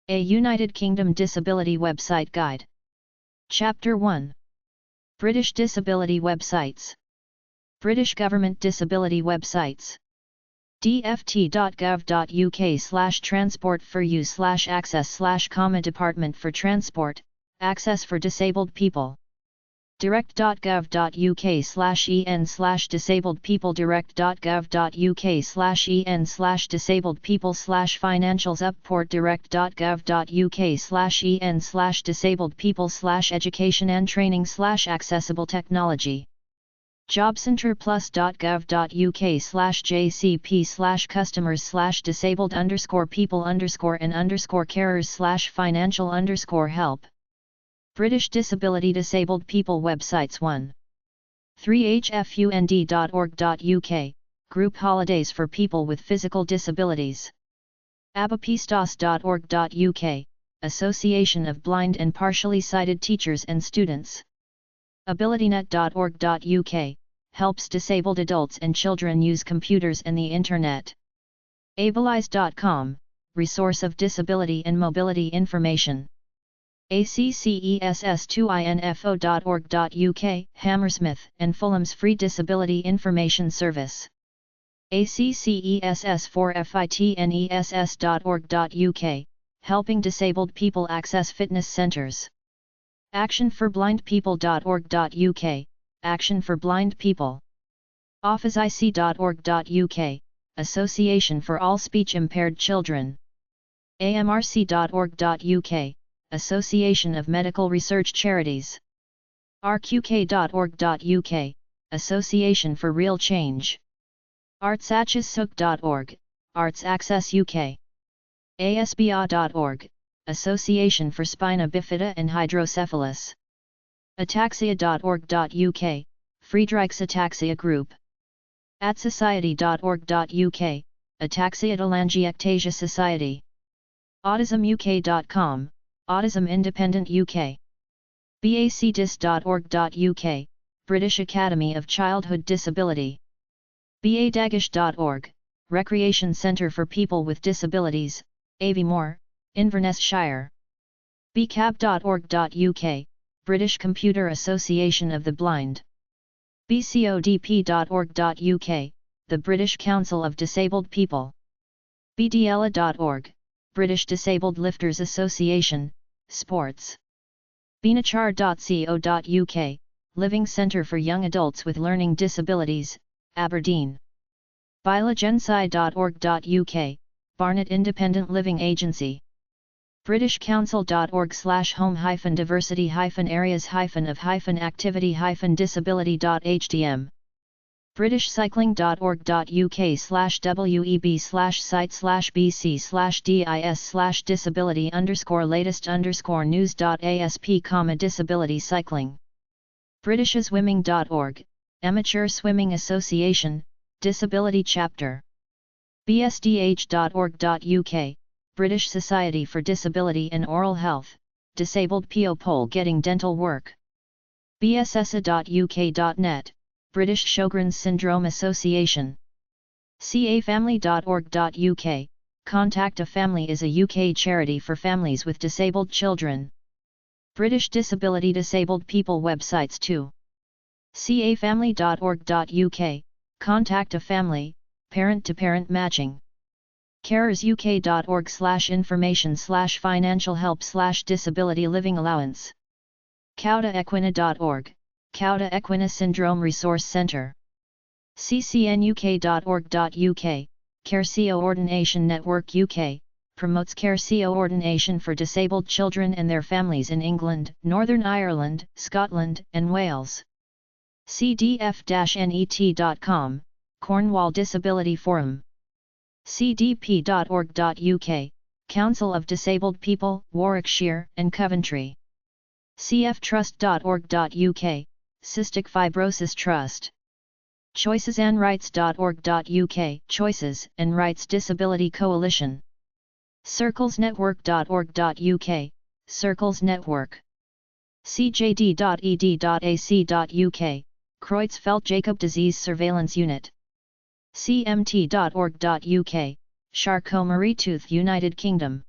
A United Kingdom Disability Website Guide. Chapter 1. British Disability Websites. British Government Disability Websites. dft.gov.uk/transport4u/access/Department for Transport, Access for Disabled People. direct.gov.uk/en/disabled people. direct.gov.uk/en/disabled people/financials upport. direct.gov.uk/en/disabled people/education and training/accessible technology. jobcentre+.gov.uk/jcp/customers/disabled_and_carers/financial_help. British Disability Disabled People Websites 1. 3hfund.org.uk, Group Holidays for People with Physical Disabilities. abapistos.org.uk, Association of Blind and Partially Sighted Teachers and Students. abilitynet.org.uk, helps disabled adults and children use computers and the Internet. ableise.com, resource of disability and mobility information. access2info.org.uk, Hammersmith and Fulham's Free Disability Information Service. access4fitness.org.uk, helping disabled people access fitness centres. actionforblindpeople.org.uk, Action for Blind People. officeic.org.uk, Association for All Speech-Impaired Children. amrc.org.uk, Association of Medical Research Charities. rqk.org.uk, Association for Real Change. artsaccessuk.org, Arts Access UK. asba.org, Association for Spina Bifida and Hydrocephalus. ataxia.org.uk, Friedreich's Ataxia Group. atsociety.org.uk, Ataxia-Telangiectasia Society. autismuk.com, Autism Independent UK. bacdis.org.uk, British Academy of Childhood Disability. badagish.org, Recreation Centre for People with Disabilities, Aviemore, Inverness Shire. bcab.org.uk, British Computer Association of the Blind. bcodp.org.uk, the British Council of Disabled People. bdela.org, British Disabled Lifters Association, Sports. binachar.co.uk, Living Centre for Young Adults with Learning Disabilities, Aberdeen. bilagenci.org.uk, Barnet Independent Living Agency. britishcouncil.org/home-areas-of-activity-disability.htm. britishcycling.org.uk/web/site/bc/dis/disability_latest_news.asp, disability cycling. britishswimming.org, Amateur Swimming Association, Disability Chapter. bsdh.org.uk, British Society for Disability and Oral Health, Disabled People Getting Dental Work. bssa.uk.net, British Sjogren's Syndrome Association. cafamily.org.uk, Contact a Family is a UK charity for families with disabled children. British Disability Disabled People Websites 2. cafamily.org.uk, Contact a Family, Parent-to-Parent Matching. carersuk.org/information/financial help/disability living allowance. caudaequina.org, Cauda Equina Syndrome Resource Centre. ccnuk.org.uk, Care Coordination Network UK, promotes care coordination for disabled children and their families in England, Northern Ireland, Scotland and Wales. cdf-net.com, Cornwall Disability Forum. cdp.org.uk, Council of Disabled People, Warwickshire and Coventry. cftrust.org.uk, Cystic Fibrosis Trust. choicesandrights.org.uk, Choices and Rights Disability Coalition. circlesnetwork.org.uk, Circles Network. cjd.ed.ac.uk, Creutzfeldt-Jakob Disease Surveillance Unit. cmt.org.uk, Charcot-Marie Tooth United Kingdom.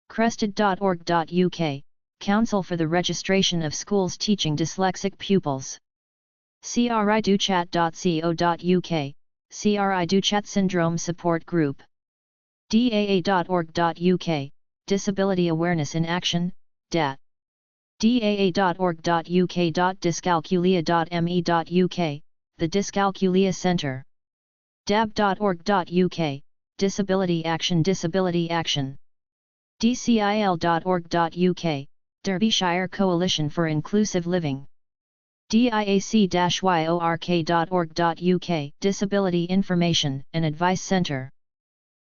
Crested.org.uk, Council for the Registration of Schools Teaching Dyslexic Pupils. CRIDoChat.co.uk, CRIDoChat Syndrome Support Group. DAA.org.uk, Disability Awareness in Action, DAT. DAA.org.uk.dyscalculia.me.uk, the Dyscalculia Centre. DAB.org.uk, Disability Action DCIL.org.uk, Derbyshire Coalition for Inclusive Living. DIAC-york.org.uk, Disability Information and Advice Centre.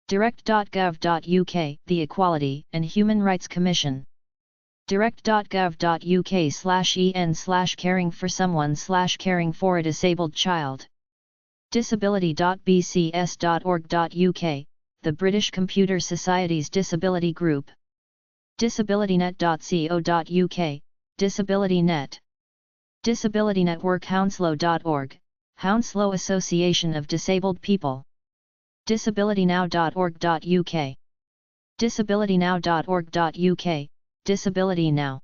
Direct.gov.uk, the Equality and Human Rights Commission. direct.gov.uk/en/caring for a disabled child. Disability.bcs.org.uk, the British Computer Society's disability group. Disabilitynet.co.uk, DisabilityNet. Disability Network. Hounslow.org, Hounslow Association of Disabled People. DisabilityNow.org.uk. DisabilityNow.org.uk, Disability Now.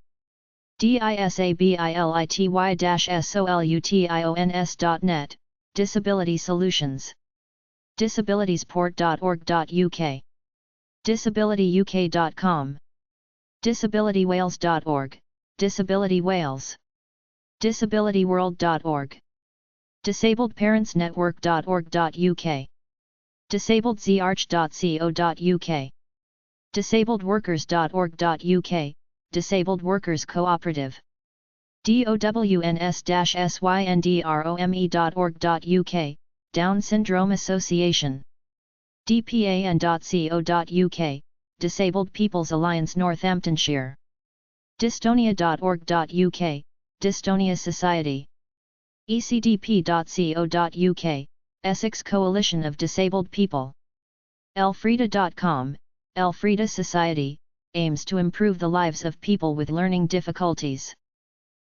DISABILITY-solutions.net, Disability Solutions. Disabilitiesport.org.uk. DisabilityUK.com. DisabilityWales.org, Disability Wales. DisabilityWorld.org. DisabledParentsNetwork.org.uk. DisabledZarch.co.uk. DisabledWorkers.org.uk, Disabled Workers Cooperative. DOWNS-SYNDROME.org.uk, Down Syndrome Association. DPAN.co.uk, Disabled People's Alliance Northamptonshire. Dystonia.org.uk, Dystonia Society. ECDP.co.uk, Essex Coalition of Disabled People. Elfrida.com, Elfrida Society, aims to improve the lives of people with learning difficulties.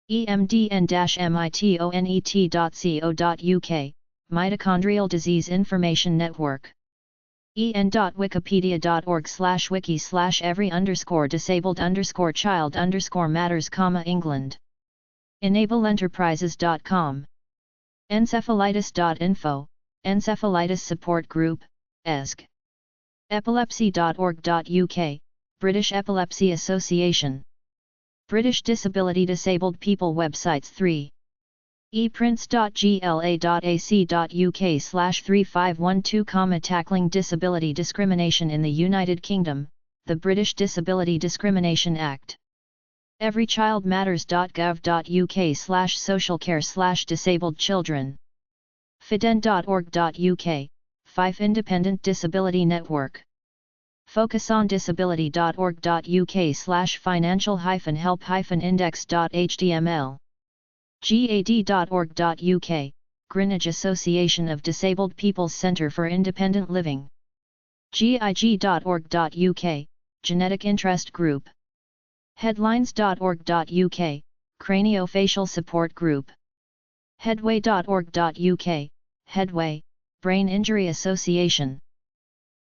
emdn-mitonet.co.uk, Mitochondrial Disease Information Network. en.wikipedia.org/wiki/every_disabled_child_matters, England. EnableEnterprises.com. Encephalitis.info, Encephalitis Support Group, ESG. Epilepsy.org.uk, British Epilepsy Association. British Disability Disabled People Websites 3. eprints.gla.ac.uk/3512, Tackling Disability Discrimination in the United Kingdom, the British Disability Discrimination Act. everychildmatters.gov.uk/socialcare/disabled children. fiden.org.uk, Fife Independent Disability Network. focusondisability.org.uk/financial-help-index.html. gad.org.uk, Greenwich Association of Disabled People's Centre for Independent Living. gig.org.uk, Genetic Interest Group. Headlines.org.uk, Craniofacial Support Group. Headway.org.uk, Headway, Brain Injury Association.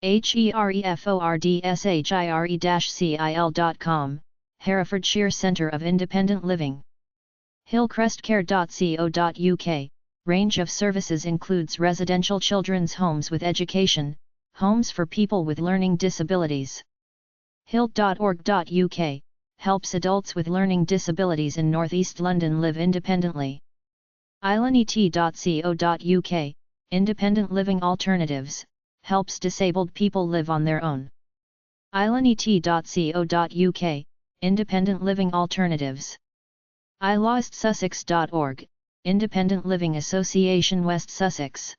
herefordshire-cil.com, Herefordshire Centre of Independent Living. hillcrestcare.co.uk, range of services includes residential children's homes with education, homes for people with learning disabilities. hilt.org.uk, helps adults with learning disabilities in North East London live independently. islandit.co.uk, Independent Living Alternatives, helps disabled people live on their own. islandit.co.uk, Independent Living Alternatives. ilawestsussex.org, Independent Living Association West Sussex.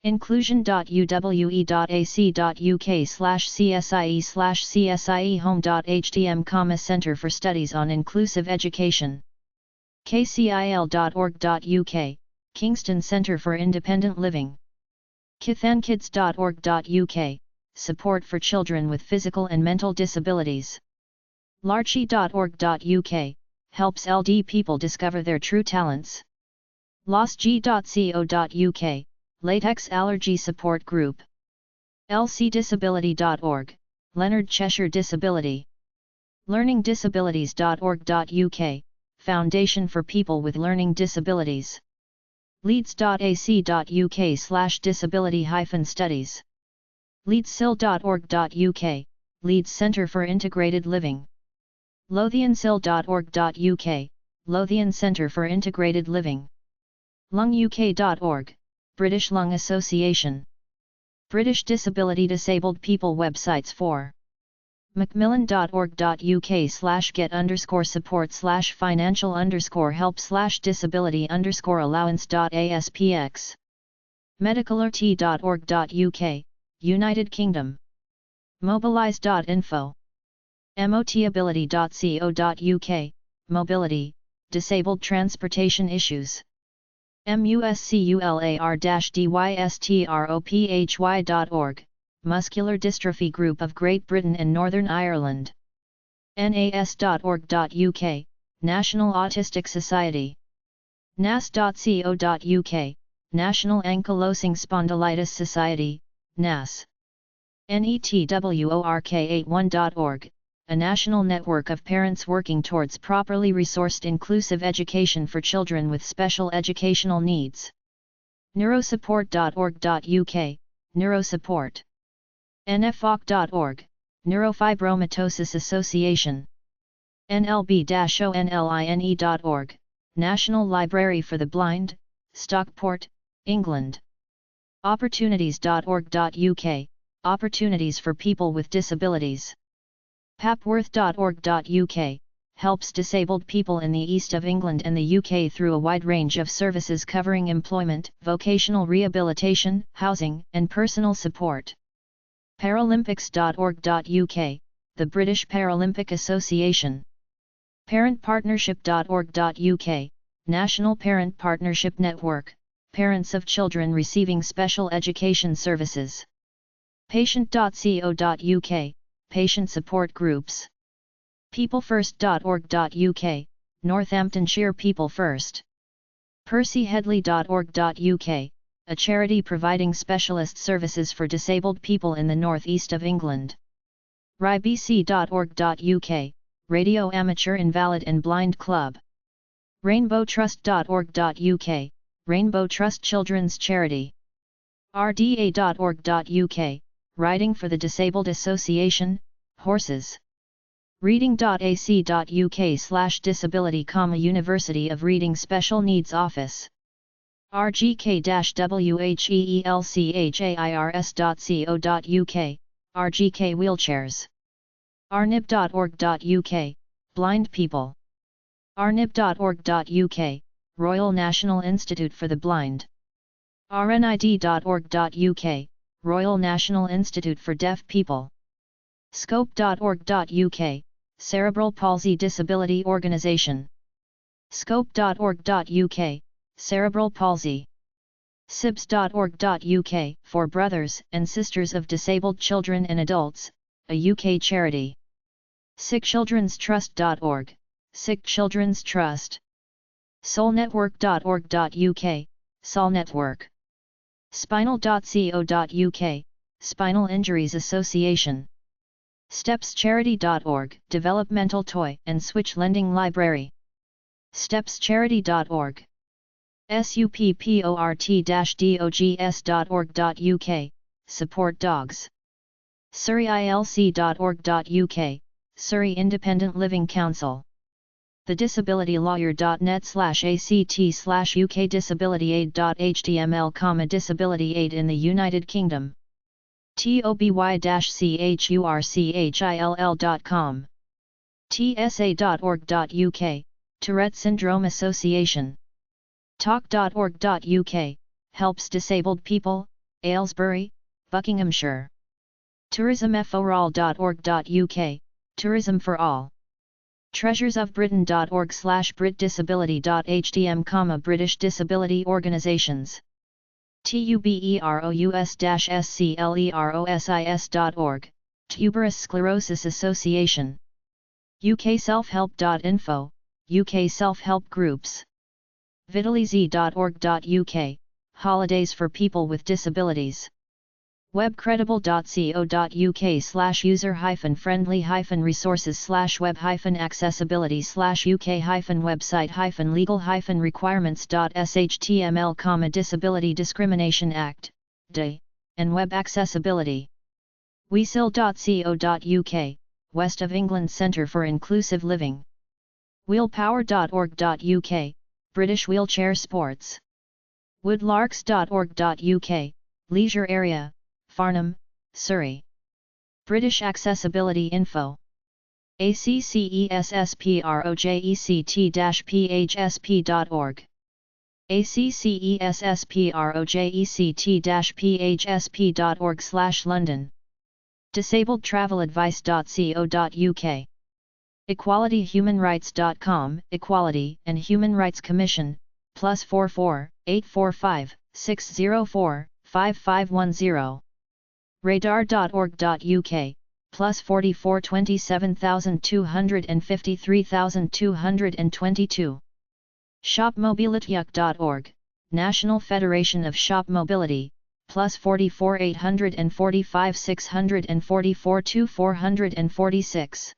inclusion.uwe.ac.uk/csie/csie home.htm, Centre for Studies on Inclusive Education. kcil.org.uk, Kingston Centre for Independent Living. kithankids.org.uk, support for children with physical and mental disabilities. larchi.org.uk, helps LD people discover their true talents. lostg.co.uk, Latex Allergy Support Group. lcdisability.org, Leonard Cheshire Disability. learningdisabilities.org.uk, Foundation for People with Learning Disabilities. leeds.ac.uk/disability-studies. leedssil.org.uk, Leeds Centre for Integrated Living. lothiansil.org.uk, Lothian Centre for Integrated Living. lunguk.org, British Lung Association. British Disability Disabled People websites for macmillan.org.uk/get_support/financial_help/disability_allowance.aspx. medicalrt.org.uk, United Kingdom. mobilise.info. moteability.co.uk, Mobility, Disabled Transportation Issues. muscular-dystrophy.org, Muscular Dystrophy Group of Great Britain and Northern Ireland. nas.org.uk, National Autistic Society. nas.co.uk, National Ankylosing Spondylitis Society, NAS. network81.org, a national network of parents working towards properly resourced inclusive education for children with special educational needs. neurosupport.org.uk, Neurosupport. nfoc.org, Neurofibromatosis Association. nlb-online.org, National Library for the Blind, Stockport, England. opportunities.org.uk, Opportunities for People with Disabilities. papworth.org.uk, helps disabled people in the East of England and the UK through a wide range of services covering employment, vocational rehabilitation, housing, and personal support. paralympics.org.uk, the British Paralympic Association. parentpartnership.org.uk, National Parent Partnership Network, parents of children receiving special education services. patient.co.uk, patient support groups. peoplefirst.org.uk, Northamptonshire People First. percyheadley.org.uk, a charity providing specialist services for disabled people in the northeast of England. rybc.org.uk, Radio Amateur Invalid and Blind Club. rainbowtrust.org.uk, Rainbow Trust Children's Charity. rda.org.uk, Riding for the Disabled Association, Horses. reading.ac.uk/disability, University of Reading Special Needs Office. rgk-wheelchairs.co.uk, RGK Wheelchairs. rnib.org.uk, Blind People. rnib.org.uk, Royal National Institute for the Blind. rnid.org.uk, Royal National Institute for Deaf People. scope.org.uk, Cerebral Palsy Disability Organisation. scope.org.uk, Cerebral Palsy. sibs.org.uk, for Brothers and Sisters of Disabled Children and Adults, a UK charity. sickchildrenstrust.org, Sick Children's Trust. soulnetwork.org.uk, Soul Network. spinal.co.uk, Spinal Injuries Association. stepscharity.org, Developmental Toy and Switch Lending Library. stepscharity.org. support-dogs.org.uk, Support Dogs. surreyilc.org.uk, Surrey Independent Living Council. thedisabilitylawyer.net/act/UK disabilityaid.html, Disability Aid in the United Kingdom. toby-churchill.com. tsa.org.uk, Tourette Syndrome Association. talk.org.uk, helps disabled people, Aylesbury, Buckinghamshire. tourismforall.org.uk, Tourism for All. treasuresofbritain.org/britdisability.htm, British Disability Organisations. tuberous-sclerosis.org, Tuberous Sclerosis Association. ukselfhelp.info, UK self-help groups. vitalizy.org.uk, Holidays for People with Disabilities. webcredible.co.uk/user-friendly-website-legal-requirements.html, Disability Discrimination Act, DA, and Web Accessibility. Wesil.co.uk, West of England Centre for Inclusive Living. Wheelpower.org.uk, British Wheelchair Sports. Woodlarks.org.uk, Leisure Area, Farnham, Surrey. British Accessibility Info. ACCESSPROJECT-PHSP.org. ACCESSPROJECT-PHSP.org/London. DisabledTravelAdvice.co.uk. EqualityHumanRights.com, Equality and Human Rights Commission, +44 845 604 5510. Radar.org.uk, +44 27253 ShopMobilityUK.org, National Federation of Shop Mobility, +44 845 644 2446.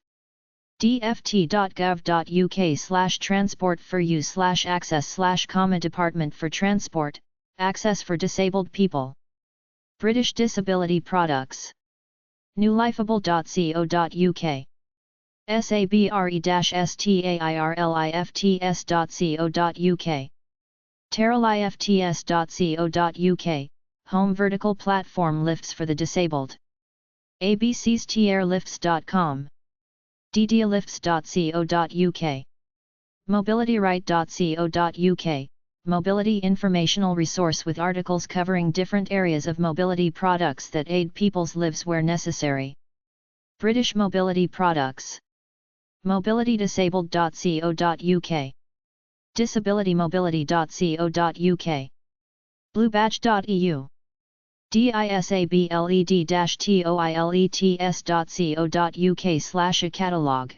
dft.gov.uk/transport4u/access/, Department for Transport, Access for Disabled People. British Disability Products. newlifeable.co.uk. sabre-stairlifts.co.uk. terralifts.co.uk, Home Vertical Platform Lifts for the Disabled. abcstairlifts.com. ddlifts.co.uk. mobilityright.co.uk, mobility informational resource with articles covering different areas of mobility products that aid people's lives where necessary. British Mobility Products. mobilitydisabled.co.uk. disabilitymobility.co.uk. bluebadge.eu. disabled-toilets.co.uk/a catalog.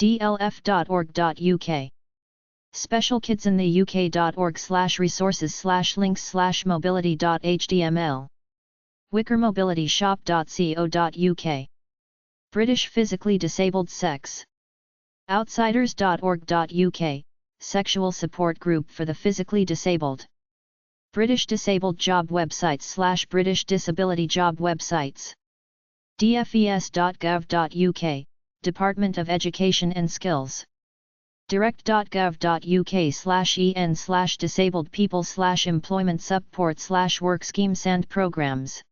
dlf.org.uk. specialkids-in-the-uk.org/resources/links/mobility.html. wickermobilityshop.co.uk. British Physically Disabled Sex. outsiders.org.uk, sexual support group for the physically disabled. British Disabled Job Websites / British Disability Job Websites. dfes.gov.uk, Department of Education and Skills. direct.gov.uk/en/disabled people/employment support/work schemes and programs.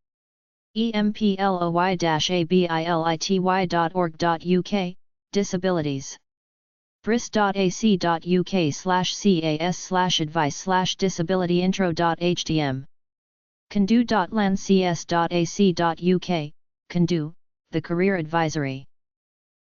employ-ability.org.uk, Disabilities. bris.ac.uk/cas/advice/disabilityintro.htm. Can-do.landcs.ac.uk, Can-do, the Career Advisory.